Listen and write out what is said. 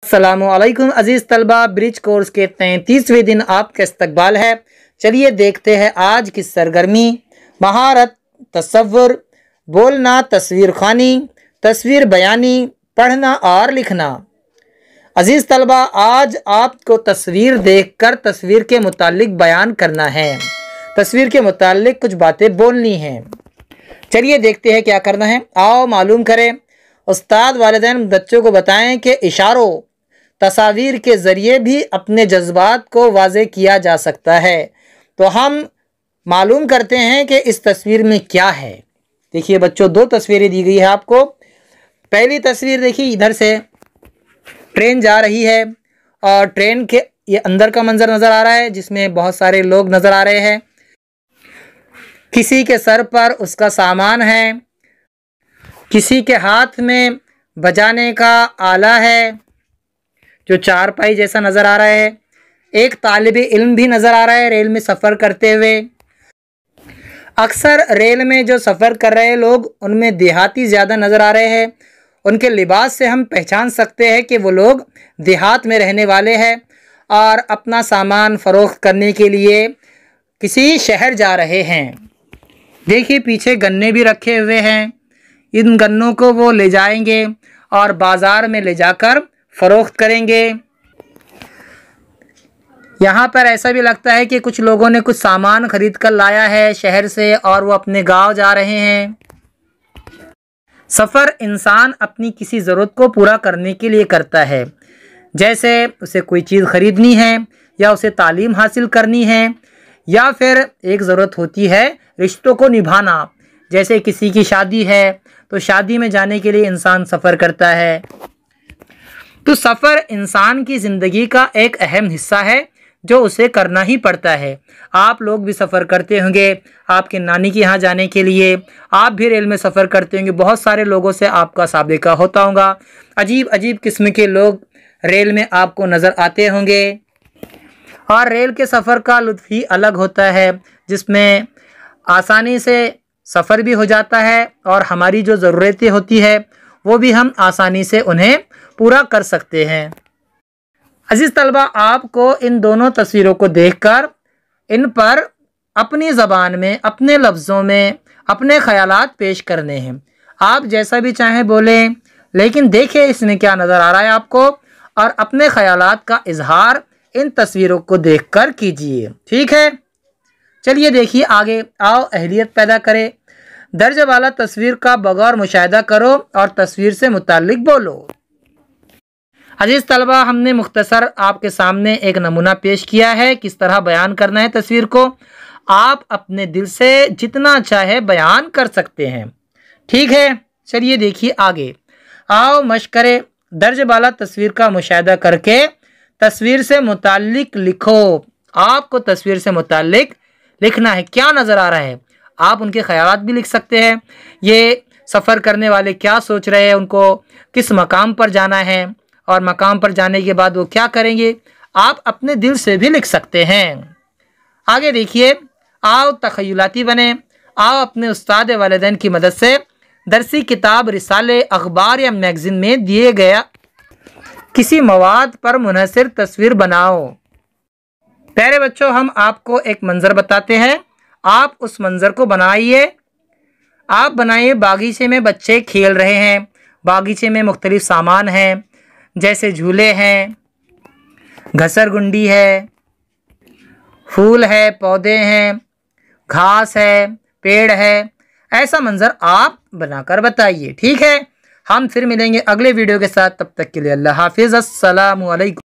अस्सलामुअलैकुम अजीज़ तलबा, bridge course के 33वें दिन आपका इस्तकबाल है। चलिए देखते हैं आज की सरगर्मी। महारत, तसव्वुर, बोलना, तस्वीर खानी, तस्वीर बयानी, पढ़ना और लिखना। अजीज़ तलबा, आज आपको तस्वीर देखकर तस्वीर के मुतालिक बयान करना है, तस्वीर के मुतालिक कुछ बातें बोलनी हैं। चलिए देखते हैं क्या करना है, आओ मालूम करें। उस्ताद वालिदैन बच्चों को बताएं कि इशारों, तस्वीर के ज़रिए भी अपने जज्बात को वाज़े किया जा सकता है। तो हम मालूम करते हैं कि इस तस्वीर में क्या है। देखिए बच्चों, दो तस्वीरें दी गई है आपको। पहली तस्वीर देखिए, इधर से ट्रेन जा रही है और ट्रेन के ये अंदर का मंजर नज़र आ रहा है, जिसमें बहुत सारे लोग नज़र आ रहे हैं। किसी के सर पर उसका सामान है, किसी के हाथ में बजाने का आला है जो चारपाई जैसा नज़र आ रहा है। एक तालिब इल्म भी नज़र आ रहा है रेल में सफ़र करते हुए। अक्सर रेल में जो सफ़र कर रहे लोग, उनमें देहाती ज़्यादा नज़र आ रहे हैं। उनके लिबास से हम पहचान सकते हैं कि वो लोग देहात में रहने वाले हैं और अपना सामान फ़रोख्त करने के लिए किसी शहर जा रहे हैं। देखिए पीछे गन्ने भी रखे हुए हैं। इन गन्नों को वो ले जाएंगे और बाज़ार में ले जाकर फ़रोख्त करेंगे। यहाँ पर ऐसा भी लगता है कि कुछ लोगों ने कुछ सामान ख़रीद कर लाया है शहर से और वो अपने गांव जा रहे हैं। सफ़र इंसान अपनी किसी ज़रूरत को पूरा करने के लिए करता है, जैसे उसे कोई चीज़ ख़रीदनी है या उसे तालीम हासिल करनी है, या फिर एक ज़रूरत होती है रिश्तों को निभाना, जैसे किसी की शादी है तो शादी में जाने के लिए इंसान सफ़र करता है। तो सफ़र इंसान की ज़िंदगी का एक अहम हिस्सा है जो उसे करना ही पड़ता है। आप लोग भी सफ़र करते होंगे आपके नानी के यहाँ जाने के लिए, आप भी रेल में सफ़र करते होंगे। बहुत सारे लोगों से आपका साबिका होता होगा। अजीब अजीब किस्म के लोग रेल में आपको नज़र आते होंगे और रेल के सफ़र का लुत्फ़ ही अलग होता है, जिसमें आसानी से सफ़र भी हो जाता है और हमारी जो ज़रूरतें होती है वो भी हम आसानी से उन्हें पूरा कर सकते हैं। अजीज़ तलबा, आपको इन दोनों तस्वीरों को देखकर इन पर अपनी ज़बान में, अपने लफ्ज़ों में अपने ख़यालात पेश करने हैं। आप जैसा भी चाहें बोलें, लेकिन देखिए इसमें क्या नज़र आ रहा है आपको, और अपने ख़यालात का इजहार इन तस्वीरों को देखकर कीजिए। ठीक है, चलिए देखिए आगे। आओ अहलियत पैदा करें। दर्ज वाला तस्वीर का बगौर मुशाहिदा करो और तस्वीर से मुताल्लिक बोलो। अजीज़ तलबा, हमने मुख्तसर आपके सामने एक नमूना पेश किया है किस तरह बयान करना है तस्वीर को। आप अपने दिल से जितना चाहे बयान कर सकते हैं। ठीक है, चलिए देखिए आगे। आओ मश्क करें। दर्ज वाला तस्वीर का मुशाहिदा करके तस्वीर से मुताल्लिक लिखो। आपको तस्वीर से मुताल्लिक लिखना है, क्या नज़र आ रहा है। आप उनके ख़यालात भी लिख सकते हैं। ये सफ़र करने वाले क्या सोच रहे हैं, उनको किस मकाम पर जाना है और मकाम पर जाने के बाद वो क्या करेंगे, आप अपने दिल से भी लिख सकते हैं। आगे देखिए। आओ तख़य्युलाती बने। आओ अपने उस्ताद वालिदैन की मदद से दरसी किताब, रिसाले, अखबार या मैगज़ीन में दिए गया किसी मवाद पर मुनहसर तस्वीर बनाओ। प्यारे बच्चों, हम आपको एक मंज़र बताते हैं, आप उस मंज़र को बनाइए। आप बनाइए बागीचे में बच्चे खेल रहे हैं। बागीचे में मुख्तलिफ सामान हैं, जैसे झूले हैं, घसरगुंडी है, फूल है, पौधे हैं, घास है, पेड़ है। ऐसा मंज़र आप बनाकर बताइए। ठीक है, हम फिर मिलेंगे अगले वीडियो के साथ। तब तक के लिए अल्लाह हाफिज़। अस्सलामु अलैकुम।